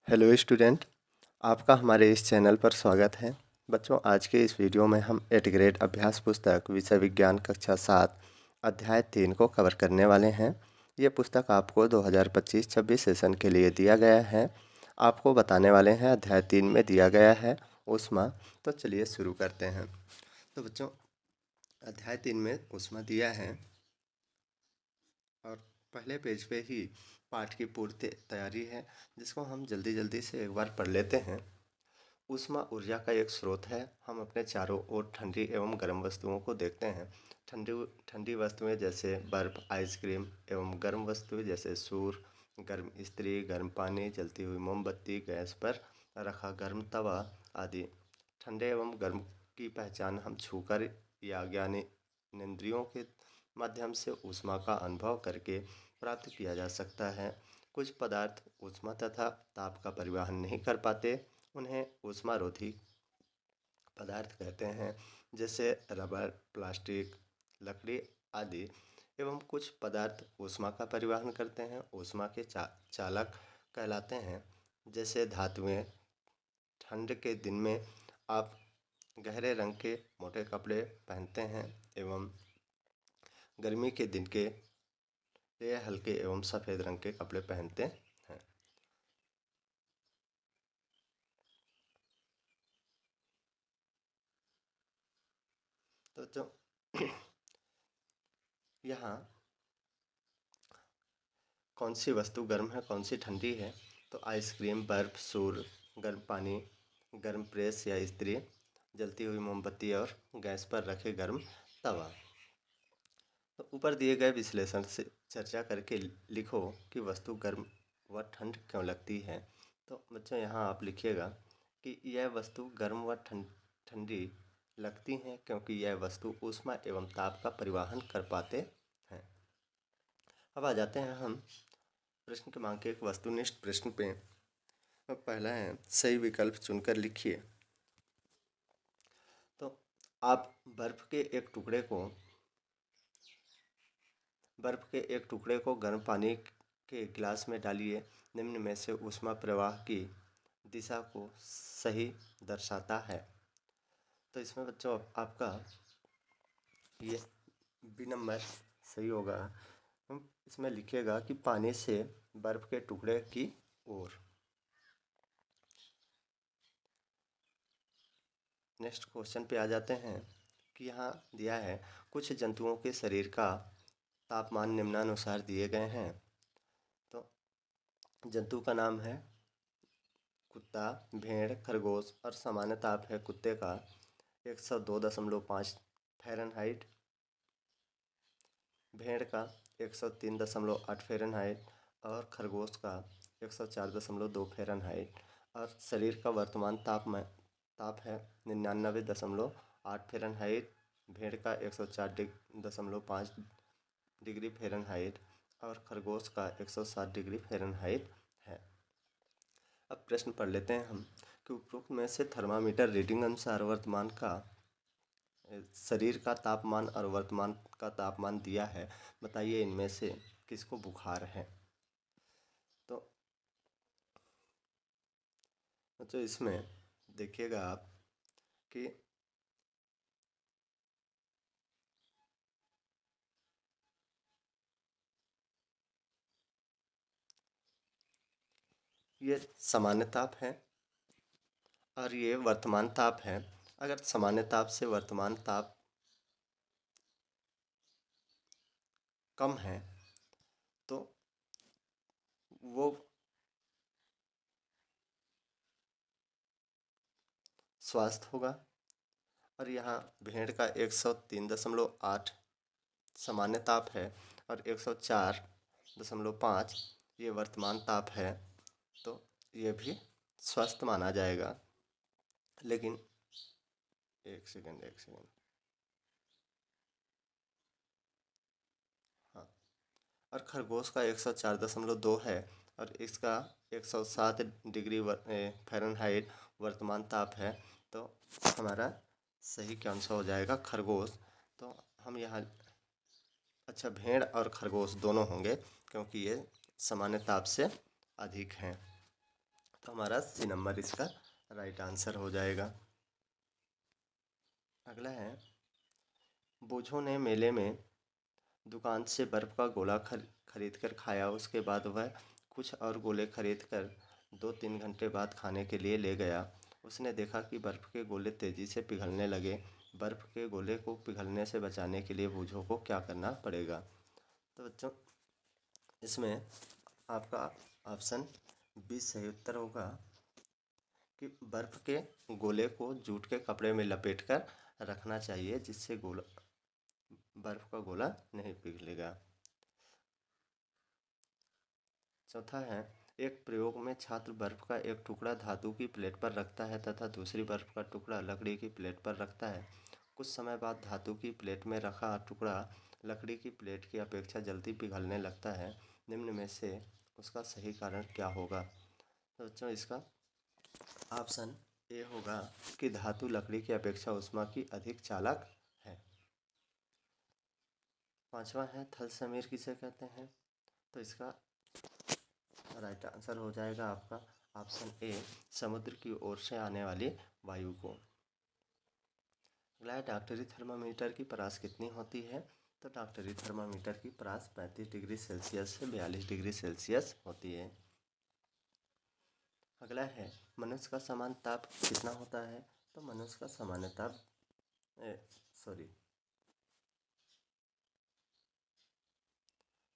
Hello student, आपका हमारे इस चैनल पर स्वागत है। बच्चों, आज के इस वीडियो में हम 8th ग्रेड अभ्यास पुस्तक विषय विज्ञान कक्षा 7 अध्याय 3 को कवर करने वाले हैं। ये पुस्तक आपको 2025-26 सेशन के लिए दिया गया है। आपको बताने वाले हैं अध्याय 3 में दिया गया है ऊष्मा। तो चलिए शुरू करते हैं। तो बच्चों, अध्याय 3 में ऊष्मा दिया है और पहले पेज पे ही पाठ की पूरी तैयारी है, जिसको हम जल्दी जल्दी से एक बार पढ़ लेते हैं। ऊष्मा ऊर्जा का एक स्रोत है। हम अपने चारों ओर ठंडी एवं गर्म वस्तुओं को देखते हैं। ठंडी ठंडी वस्तुएं जैसे बर्फ, आइसक्रीम एवं गर्म वस्तुएं जैसे सूर्य, गर्म इस्त्री, गर्म पानी, जलती हुई मोमबत्ती, गैस पर रखा गर्म तवा आदि। ठंडे एवं गर्म की पहचान हम छूकर या ज्ञानेंद्रियों के माध्यम से ऊष्मा का अनुभव करके प्राप्त किया जा सकता है। कुछ पदार्थ ऊष्मा तथा ताप का परिवहन नहीं कर पाते, उन्हें ऊष्मारोधी पदार्थ कहते हैं, जैसे रबर, प्लास्टिक, लकड़ी आदि। एवं कुछ पदार्थ ऊष्मा का परिवहन करते हैं, ऊष्मा के चालक कहलाते हैं, जैसे धातुएं। ठंड के दिन में आप गहरे रंग के मोटे कपड़े पहनते हैं एवं गर्मी के दिन के लिए हल्के एवं सफ़ेद रंग के कपड़े पहनते हैं। तो जो यहाँ कौन सी वस्तु गर्म है, कौन सी ठंडी है, तो आइसक्रीम, बर्फ, सूर्य, गर्म पानी, गर्म प्रेस या इस्त्री, जलती हुई मोमबत्ती और गैस पर रखे गर्म तवा। तो ऊपर दिए गए विश्लेषण से चर्चा करके लिखो कि वस्तु गर्म व ठंड क्यों लगती है। तो बच्चों, यहाँ आप लिखिएगा कि यह वस्तु गर्म व ठंडी लगती हैं क्योंकि यह वस्तु ऊष्मा एवं ताप का परिवहन कर पाते हैं। अब आ जाते हैं हम प्रश्न क्रमांक 1 वस्तुनिष्ठ प्रश्न पे। अब पहला है, सही विकल्प चुनकर लिखिए। तो आप बर्फ के एक टुकड़े को गर्म पानी के गिलास में डालिए। निम्न में से ऊष्मा प्रवाह की दिशा को सही दर्शाता है। तो इसमें बच्चों आपका ये बी नंबर सही होगा। हम इसमें लिखिएगा कि पानी से बर्फ के टुकड़े की ओर। नेक्स्ट क्वेश्चन पे आ जाते हैं कि यहाँ दिया है कुछ जंतुओं के शरीर का तापमान निम्नानुसार दिए गए हैं। तो जंतु का नाम है कुत्ता, भेड़, खरगोश और सामान्य ताप है कुत्ते का 102.5 फ़ारेनहाइट, भेड़ का 103.8 फ़ारेनहाइट और खरगोश का 104.2 फ़ारेनहाइट। और शरीर का वर्तमान ताप है 99.8 फ़ारेनहाइट, भेड़ का 104.5 डिग्री फ़ारेनहाइट और खरगोश का 107 डिग्री फ़ारेनहाइट है। अब प्रश्न पढ़ लेते हैं हम कि उपरोक्त में से थर्मामीटर रीडिंग अनुसार वर्तमान का शरीर का तापमान और वर्तमान का तापमान दिया है, बताइए इनमें से किसको बुखार है। तो बच्चों, इसमें देखिएगा आप कि ये सामान्य ताप है और ये वर्तमान ताप है। अगर सामान्य ताप से वर्तमान ताप कम है तो वो स्वास्थ्य होगा। और यहाँ भेड़ का 103.8 सामान्य ताप है और 104.5 ये वर्तमान ताप है, तो ये भी स्वस्थ माना जाएगा। लेकिन एक सेकेंड, हाँ। और खरगोश का 104.2 है और इसका 107 डिग्री फ़ारेनहाइट वर्तमान ताप है। तो हमारा सही क्या आंसर हो जाएगा खरगोश। तो हम यहाँ अच्छा, भेड़ और खरगोश दोनों होंगे क्योंकि ये सामान्य ताप से अधिक हैं। तो हमारा सी नंबर इसका राइट आंसर हो जाएगा। अगला है, बूझों ने मेले में दुकान से बर्फ़ का गोला खरीद कर खाया। उसके बाद वह कुछ और गोले खरीद कर 2-3 घंटे बाद खाने के लिए ले गया। उसने देखा कि बर्फ़ के गोले तेज़ी से पिघलने लगे। बर्फ़ के गोले को पिघलने से बचाने के लिए बूझों को क्या करना पड़ेगा? तो बच्चों, इसमें आपका ऑप्शन बी सही उत्तर होगा कि बर्फ़ के गोले को जूट के कपड़े में लपेट कर रखना चाहिए, जिससे बर्फ़ का गोला नहीं पिघलेगा। चौथा है, एक प्रयोग में छात्र बर्फ का एक टुकड़ा धातु की प्लेट पर रखता है तथा दूसरी बर्फ का टुकड़ा लकड़ी की प्लेट पर रखता है। कुछ समय बाद धातु की प्लेट में रखा टुकड़ा लकड़ी की प्लेट की अपेक्षा जल्दी पिघलने लगता है। निम्न में से उसका सही कारण क्या होगा? तो बच्चों, इसका ऑप्शन ए होगा कि धातु लकड़ी की अपेक्षा ऊष्मा की अधिक चालक है। पांचवा है, थल समीर किसे कहते हैं? तो इसका राइट आंसर हो जाएगा आपका ऑप्शन ए, समुद्र की ओर से आने वाली वायु को। अगला है, डॉक्टरी थर्मामीटर की परास कितनी होती है? तो डॉक्टरी थर्मामीटर की परास 35 डिग्री सेल्सियस से 42 डिग्री सेल्सियस होती है। अगला है, मनुष्य का सामान्य ताप कितना होता है? तो मनुष्य का सामान्य ताप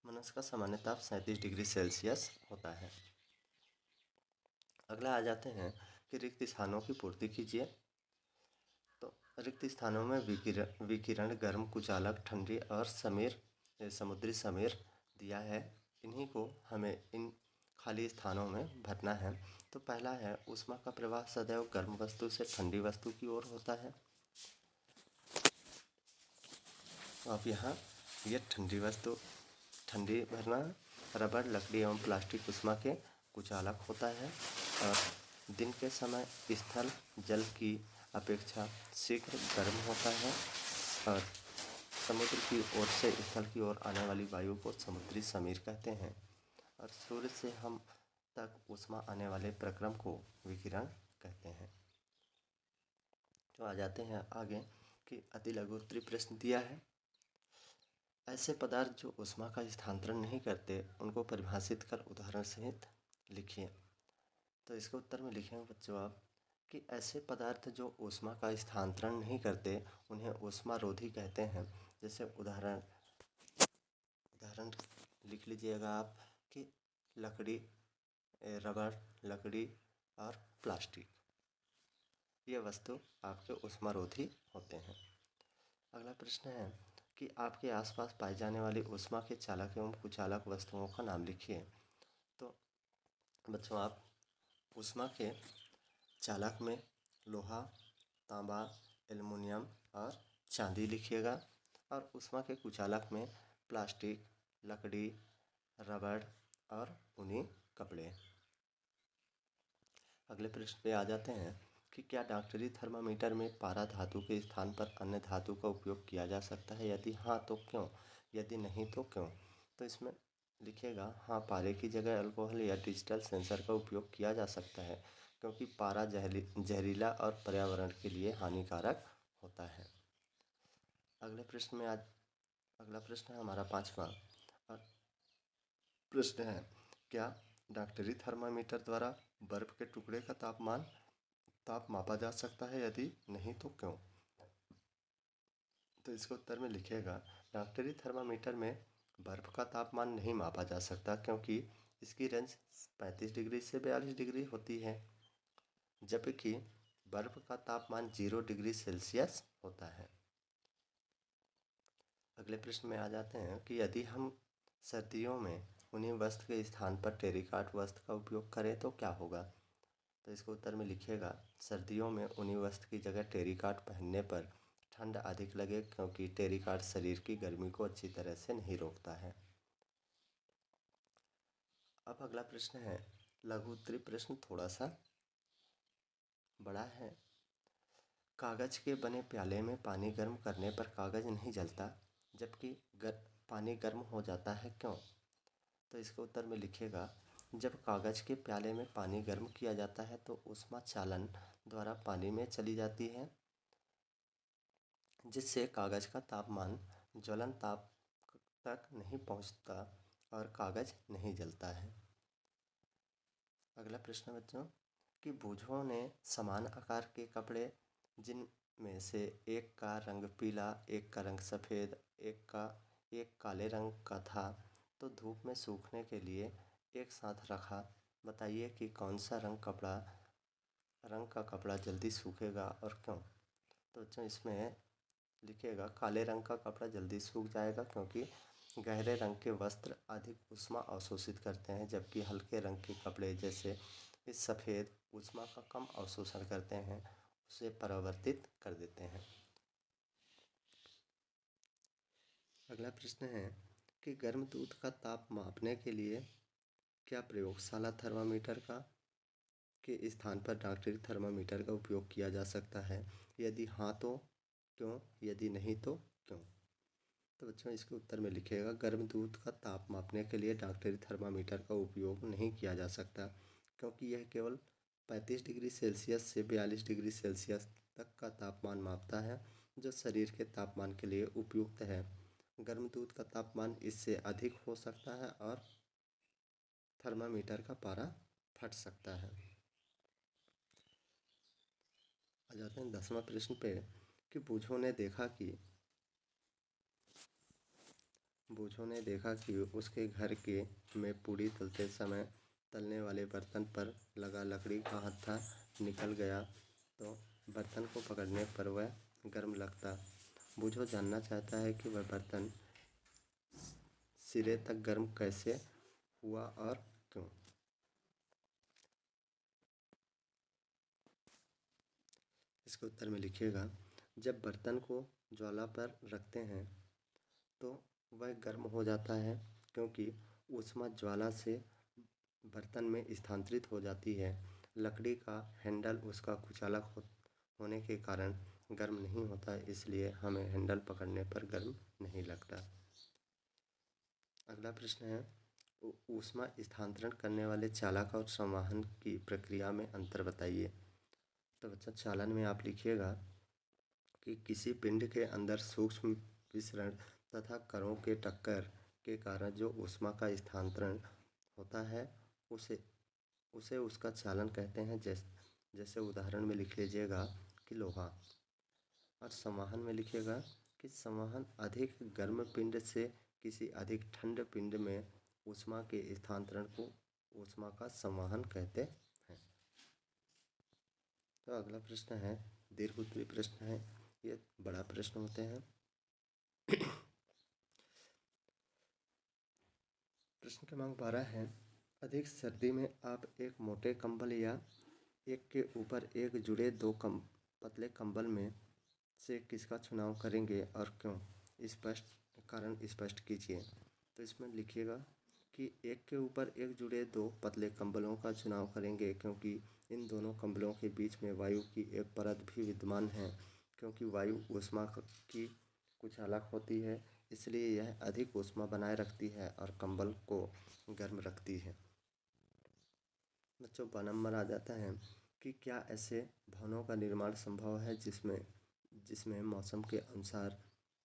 मनुष्य का सामान्य ताप 37 डिग्री सेल्सियस होता है। अगला आ जाते हैं कि रिक्त स्थानों की पूर्ति कीजिए। तो रिक्त स्थानों में विकिरण, गर्म, कुचालक, ठंडी और समुद्री समीर दिया है। इन्हीं को हमें इन खाली स्थानों में भरना है। तो पहला है, ऊष्मा का प्रवाह सदैव गर्म वस्तु से ठंडी वस्तु की ओर होता है। तो आप यहाँ ये ठंडी भरना। रबड़, लकड़ी एवं प्लास्टिक ऊष्मा के कुचालक होता है। और दिन के समय स्थल जल की अपेक्षा शीघ्र गर्म होता है। और समुद्र की ओर से स्थल की ओर आने वाली वायु को समुद्री समीर कहते हैं। और सूर्य से हम तक ऊष्मा आने वाले प्रक्रम को विकिरण कहते हैं। तो आ जाते हैं आगे कि अति लघु उत्तरीय प्रश्न दिया है। ऐसे पदार्थ जो ऊष्मा का स्थानांतरण नहीं करते, उनको परिभाषित कर उदाहरण सहित लिखिए। तो इसके उत्तर में लिखेंगे बच्चों आप कि ऐसे पदार्थ जो ऊष्मा का स्थानांतरण नहीं करते, उन्हें ऊष्मारोधी कहते हैं। जैसे उदाहरण लिख लीजिएगा आप कि लकड़ी, रबड़, लकड़ी और प्लास्टिक, ये वस्तु आपके ऊष्मारोधी होते हैं। अगला प्रश्न है कि आपके आसपास पाई जाने वाली ऊष्मा के चालक एवं कुचालक वस्तुओं का नाम लिखिए। तो बच्चों, आप ऊष्मा के चालक में लोहा, तांबा, एल्युमिनियम और चांदी लिखिएगा। और ऊष्मा के कुचालक में प्लास्टिक, लकड़ी, रबड़ और ऊनी कपड़े। अगले प्रश्न पे आ जाते हैं कि क्या डॉक्टरी थर्मामीटर में पारा धातु के स्थान पर अन्य धातु का उपयोग किया जा सकता है? यदि हाँ तो क्यों? यदि नहीं तो क्यों? तो इसमें लिखिएगा, हाँ, पारे की जगह अल्कोहल या डिजिटल सेंसर का उपयोग किया जा सकता है, क्योंकि पारा जहरीला और पर्यावरण के लिए हानिकारक होता है। अगला प्रश्न है हमारा पांचवा। और प्रश्न है, क्या डॉक्टरी थर्मामीटर द्वारा बर्फ के टुकड़े का ताप मापा जा सकता है? यदि नहीं तो क्यों? तो इसके उत्तर में लिखिएगा, डॉक्टरी थर्मामीटर में बर्फ का तापमान नहीं मापा जा सकता, क्योंकि इसकी रेंज 35 डिग्री से 42 डिग्री होती है, जबकि बर्फ का तापमान 0 डिग्री सेल्सियस होता है। अगले प्रश्न में आ जाते हैं कि यदि हम सर्दियों में ऊनी वस्त्र के स्थान पर टेरिकॉट वस्त्र का उपयोग करें तो क्या होगा? तो इसको उत्तर में लिखिएगा, सर्दियों में ऊनी वस्त्र की जगह टेरिकॉट पहनने पर ठंड अधिक लगे, क्योंकि टेरिकॉट शरीर की गर्मी को अच्छी तरह से नहीं रोकता है। अब अगला प्रश्न है, लघु उत्तरीय प्रश्न थोड़ा सा बड़ा है। कागज के बने प्याले में पानी गर्म करने पर कागज नहीं जलता, जबकि पानी गर्म हो जाता है, क्यों? तो इसके उत्तर में लिखिएगा जब कागज़ के प्याले में पानी गर्म किया जाता है तो ऊष्मा चालन द्वारा पानी में चली जाती है, जिससे कागज़ का तापमान ज्वलन ताप तक नहीं पहुंचता और कागज़ नहीं जलता है। अगला प्रश्न बच्चों कि बूझों ने समान आकार के कपड़े, जिनमें से एक का रंग पीला, एक का रंग सफ़ेद, एक काले रंग का था, तो धूप में सूखने के लिए एक साथ रखा। बताइए कि कौन सा रंग का कपड़ा जल्दी सूखेगा और क्यों। तो बच्चों इसमें लिखिएगा काले रंग का कपड़ा जल्दी सूख जाएगा, क्योंकि गहरे रंग के वस्त्र अधिक ऊष्मा अवशोषित करते हैं, जबकि हल्के रंग के कपड़े जैसे इस सफ़ेद ऊष्मा का कम अवशोषण करते हैं, उसे परावर्तित कर देते हैं। अगला प्रश्न है कि गर्म दूध का ताप मापने के लिए क्या प्रयोगशाला थर्मामीटर के स्थान पर डॉक्टरी थर्मामीटर का उपयोग किया जा सकता है? यदि हाँ तो क्यों? यदि नहीं तो क्यों? तो बच्चों इसके उत्तर में लिखिएगा गर्म दूध का ताप मापने के लिए डॉक्टरी थर्मामीटर का उपयोग नहीं किया जा सकता, क्योंकि यह केवल 35 डिग्री सेल्सियस से 42 डिग्री सेल्सियस तक का तापमान मापता है, जो शरीर के तापमान के लिए उपयुक्त है। गर्म दूध का तापमान इससे अधिक हो सकता है और थर्मामीटर का पारा फट सकता है। आ जाते हैं 10वां प्रश्न पे कि बूझों ने देखा कि उसके घर के में पूड़ी तलते समय तलने वाले बर्तन पर लगा लकड़ी का हत्था निकल गया, तो बर्तन को पकड़ने पर वह गर्म लगता। बूझो जानना चाहता है कि वह बर्तन सिरे तक गर्म कैसे हुआ और क्यों। इसके उत्तर में लिखिएगा जब बर्तन को ज्वाला पर रखते हैं तो वह गर्म हो जाता है, क्योंकि ऊष्मा ज्वाला से बर्तन में स्थानांतरित हो जाती है। लकड़ी का हैंडल उसका कुचालक होने के कारण गर्म नहीं होता, इसलिए हमें हैंडल पकड़ने पर गर्म नहीं लगता। अगला प्रश्न है ऊष्मा स्थानांतरण करने वाले चालक और संवहन की प्रक्रिया में अंतर बताइए। तो बच्चा चालन में आप लिखिएगा कि किसी पिंड के अंदर सूक्ष्म विसरण तथा कणों के टक्कर के कारण जो ऊष्मा का स्थानांतरण होता है उसे उसका चालन कहते हैं। जैसे उदाहरण में लिख लीजिएगा कि लोहा। और संवहन में लिखिएगा कि संवहन अधिक गर्म पिंड से किसी अधिक ठंड पिंड में ऊष्मा के स्थानांतरण को ऊष्मा का संवहन कहते हैं। तो अगला प्रश्न है दीर्घ उत्तरी प्रश्न है, ये बड़ा प्रश्न होते हैं। प्रश्न क्रमांक 12 है अधिक सर्दी में आप एक मोटे कंबल या एक के ऊपर एक जुड़े दो पतले कंबल में से किसका चुनाव करेंगे और क्यों? कारण स्पष्ट कीजिए। तो इसमें लिखिएगा कि एक के ऊपर एक जुड़े दो पतले कंबलों का चुनाव करेंगे, क्योंकि इन दोनों कंबलों के बीच में वायु की एक परत भी विद्यमान है। क्योंकि वायु ऊष्मा की कुचालक होती है, इसलिए यह अधिक ऊष्मा बनाए रखती है और कंबल को गर्म रखती है। बच्चों 2 नंबर आ जाता है कि क्या ऐसे भवनों का निर्माण संभव है जिसमें मौसम के अनुसार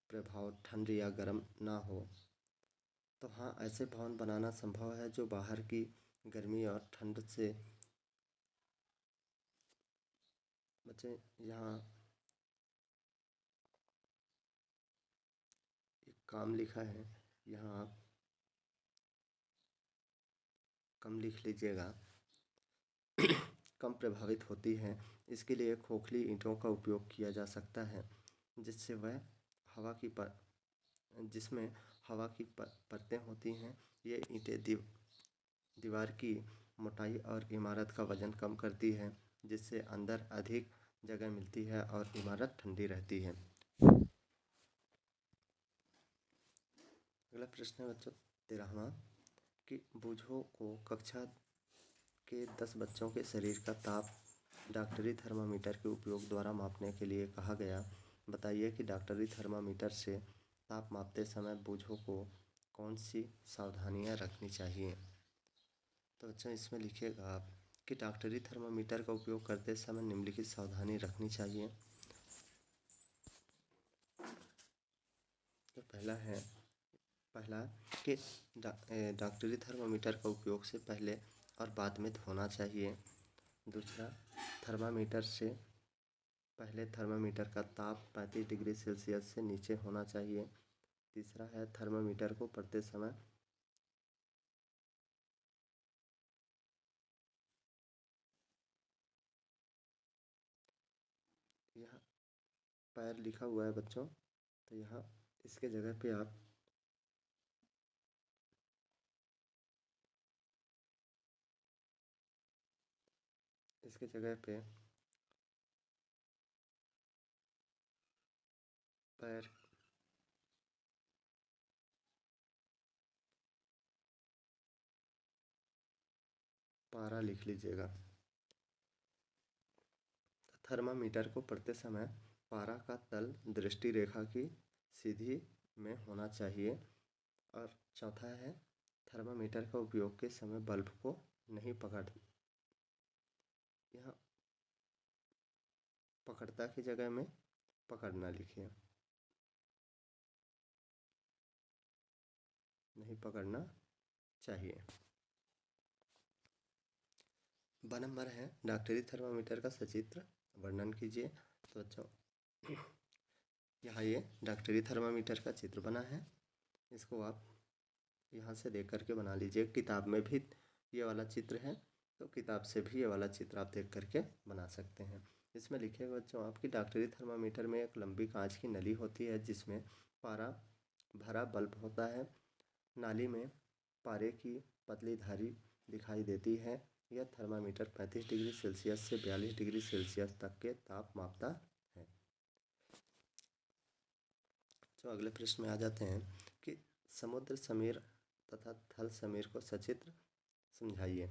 प्रभाव ठंड या गर्म ना हो। तो हाँ, ऐसे भवन बनाना संभव है जो बाहर की गर्मी और ठंड से बच्चे। यहाँ एक काम लिखा है, यहाँ आप कम लिख लीजिएगा। कम प्रभावित होती है, इसके लिए खोखली ईंटों का उपयोग किया जा सकता है, जिससे वह हवा की पर जिसमें हवा की परतें होती हैं। ये ईंटें दीवार की मोटाई और इमारत का वजन कम करती है, जिससे अंदर अधिक जगह मिलती है और इमारत ठंडी रहती है। अगला प्रश्न है बच्चों 13वां कि बूझो को कक्षा के 10 बच्चों के शरीर का ताप डॉक्टरी थर्मामीटर के उपयोग द्वारा मापने के लिए कहा गया। बताइए कि डॉक्टरी थर्मामीटर से ताप मापते समय बूझो को कौन सी सावधानियां रखनी चाहिए। तो बच्चों इसमें लिखिएगा आप कि डॉक्टरी थर्मामीटर का उपयोग करते समय निम्नलिखित सावधानी रखनी चाहिए। तो पहला कि डॉक्टरी थर्मामीटर का उपयोग से पहले और बाद में धोना चाहिए। दूसरा, थर्मामीटर से पहले थर्मामीटर का ताप 35 डिग्री सेल्सियस से नीचे होना चाहिए। तीसरा है, थर्मामीटर को पढ़ते समय यहाँ पैर लिखा हुआ है बच्चों, तो यहाँ इसके जगह पे आप इसके जगह पे पैर पारा लिख लीजिएगा। थर्मामीटर को पढ़ते समय पारा का तल दृष्टि रेखा की सीधी में होना चाहिए। और चौथा है, थर्मामीटर का उपयोग के समय बल्ब को नहीं यहाँ पकड़ता की जगह में पकड़ना लिखिए, नहीं पकड़ना चाहिए। ब नंबर है, डॉक्टरी थर्मामीटर का सचित्र वर्णन कीजिए। तो बच्चों यहाँ ये डॉक्टरी थर्मामीटर का चित्र बना है, इसको आप यहाँ से देख करके बना लीजिए। किताब में भी ये वाला चित्र है, तो किताब से भी ये वाला चित्र आप देख करके बना सकते हैं। इसमें लिखिएगा बच्चों आपकी डॉक्टरी थर्मामीटर में एक लंबी कांच की नली होती है जिसमें पारा भरा बल्ब होता है। नाली में पारे की पतली धारी दिखाई देती है। यह थर्मामीटर 35 डिग्री सेल्सियस से 42 डिग्री सेल्सियस तक के ताप मापता है। जो अगले प्रश्न में आ जाते हैं कि समुद्र समीर तथा थल समीर को सचित्र समझाइए।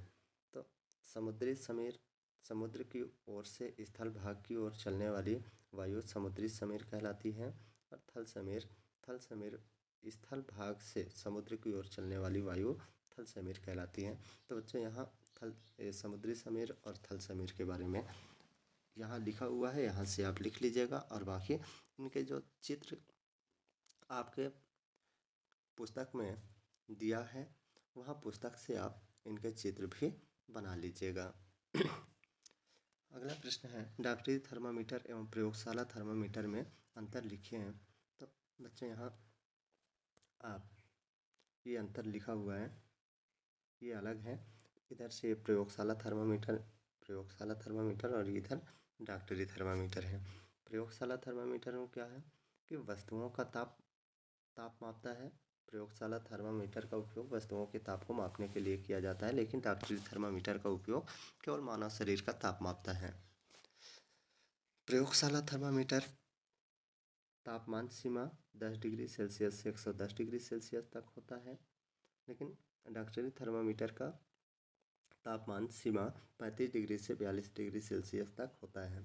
तो समुद्री समीर समुद्र की ओर से स्थल भाग की ओर चलने वाली वायु समुद्री समीर कहलाती है। और थल समीर स्थल भाग से समुद्र की ओर चलने वाली वायु थल समीर कहलाती है। तो बच्चों यहाँ समुद्री समीर और थल समीर के बारे में यहाँ लिखा हुआ है, यहाँ से आप लिख लीजिएगा। और बाकी इनके जो चित्र आपके पुस्तक में दिया है, वहाँ पुस्तक से आप इनके चित्र भी बना लीजिएगा। अगला प्रश्न है, डॉक्टरी थर्मामीटर एवं प्रयोगशाला थर्मामीटर में अंतर लिखिए हैं। तो बच्चों यहाँ आप ये अंतर लिखा हुआ है, ये अलग है। इधर से प्रयोगशाला थर्मामीटर और इधर डॉक्टरी थर्मामीटर है। प्रयोगशाला थर्मामीटर में क्या है कि वस्तुओं का ताप मापता है। प्रयोगशाला थर्मामीटर का उपयोग वस्तुओं के ताप को मापने के लिए किया जाता है, लेकिन डॉक्टरी थर्मामीटर का उपयोग केवल मानव शरीर का ताप मापता है। प्रयोगशाला थर्मामीटर तापमान सीमा 10 डिग्री सेल्सियस से 110 डिग्री सेल्सियस तक होता है, लेकिन डॉक्टरी थर्मामीटर का तापमान सीमा 35 डिग्री से 42 डिग्री सेल्सियस तक होता है।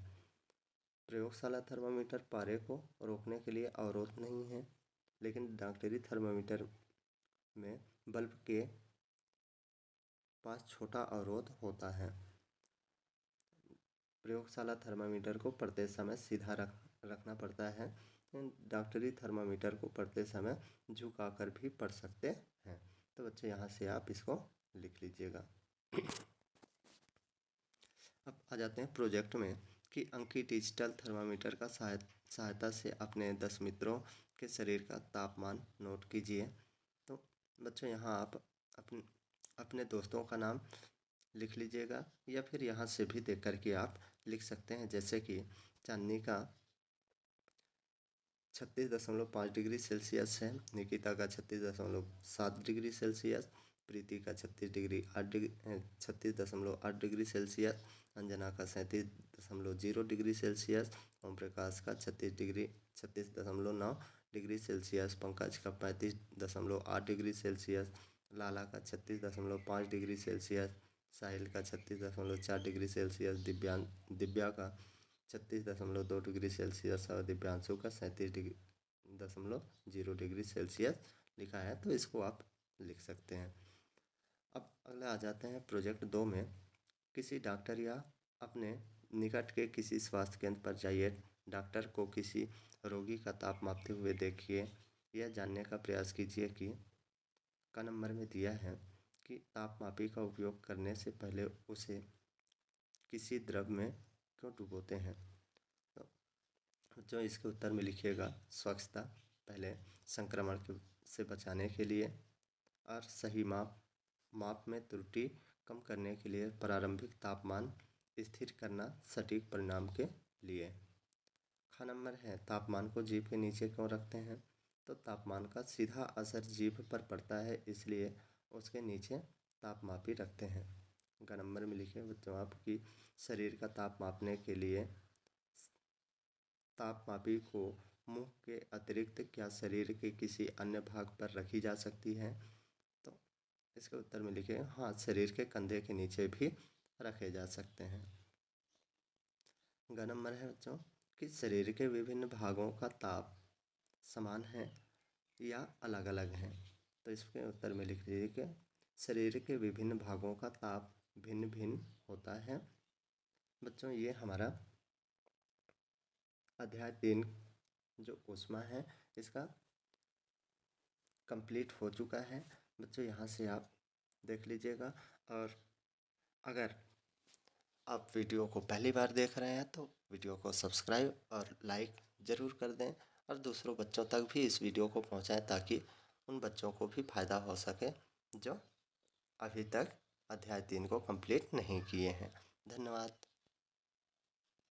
प्रयोगशाला थर्मामीटर पारे को रोकने के लिए अवरोध नहीं है, लेकिन डॉक्टरी थर्मामीटर में बल्ब के पास छोटा अवरोध होता है। प्रयोगशाला थर्मामीटर को पढ़ते समय सीधा रखना पड़ता है। डॉक्टरी थर्मामीटर को पढ़ते समय झुका कर भी पढ़ सकते हैं। तो बच्चे यहाँ से आप इसको लिख लीजिएगा। अब आ जाते हैं प्रोजेक्ट में कि अंकी डिजिटल थर्मामीटर का सहायता से अपने 10 मित्रों के शरीर का तापमान नोट कीजिए। तो बच्चों यहाँ आप अपने दोस्तों का नाम लिख लीजिएगा, या फिर यहाँ से भी देख कर के आप लिख सकते हैं। जैसे कि चांदनी का 36.5 डिग्री सेल्सियस है, निकिता का 36.7 डिग्री सेल्सियस, प्रीति का 36.8 डिग्री सेल्सियस, अंजना का 37.0 डिग्री सेल्सियस, ओम प्रकाश का 36.9 डिग्री सेल्सियस, पंकज का 35.8 डिग्री सेल्सियस, लाला का 36.5 डिग्री सेल्सियस, साहिल का 36.4 डिग्री सेल्सियस, दिव्या का 36.2 डिग्री सेल्सियस और दिव्यांशु का 37.0 डिग्री सेल्सियस लिखा है। तो इसको आप लिख सकते हैं। अब अगला आ जाते हैं प्रोजेक्ट 2 में। किसी डॉक्टर या अपने निकट के किसी स्वास्थ्य केंद्र पर जाइए। डॉक्टर को किसी रोगी का ताप मापते हुए देखिए। यह जानने का प्रयास कीजिए कि का नंबर में दिया है कि तापमापी का उपयोग करने से पहले उसे किसी द्रव में क्यों डुबोते हैं। तो जो इसके उत्तर में लिखिएगा स्वच्छता, पहले संक्रमण से बचाने के लिए, और सही माप में त्रुटि कम करने के लिए, प्रारंभिक तापमान स्थिर करना सटीक परिणाम के लिए। ख नंबर है तापमान को जीभ के नीचे क्यों रखते हैं। तो तापमान का सीधा असर जीभ पर पड़ता है, इसलिए उसके नीचे तापमापी रखते हैं। ग नंबर में लिखे बच्चों आपकी शरीर का ताप मापने के लिए तापमापी को मुंह के अतिरिक्त क्या शरीर के किसी अन्य भाग पर रखी जा सकती है। तो इसके उत्तर में लिखे हाँ, शरीर के कंधे के नीचे भी रखे जा सकते हैं। ग नंबर है बच्चों कि शरीर के विभिन्न भागों का ताप समान है या अलग अलग है। तो इसके उत्तर में लिख लीजिए कि शरीर के विभिन्न भागों का ताप भिन्न भिन्न होता है। बच्चों ये हमारा अध्याय 3 जो ऊष्मा है इसका कंप्लीट हो चुका है। बच्चों यहाँ से आप देख लीजिएगा, और अगर आप वीडियो को पहली बार देख रहे हैं तो वीडियो को सब्सक्राइब और लाइक ज़रूर कर दें, और दूसरों बच्चों तक भी इस वीडियो को पहुंचाएं ताकि उन बच्चों को भी फ़ायदा हो सके जो अभी तक अध्याय 3 को कंप्लीट नहीं किए हैं। धन्यवाद।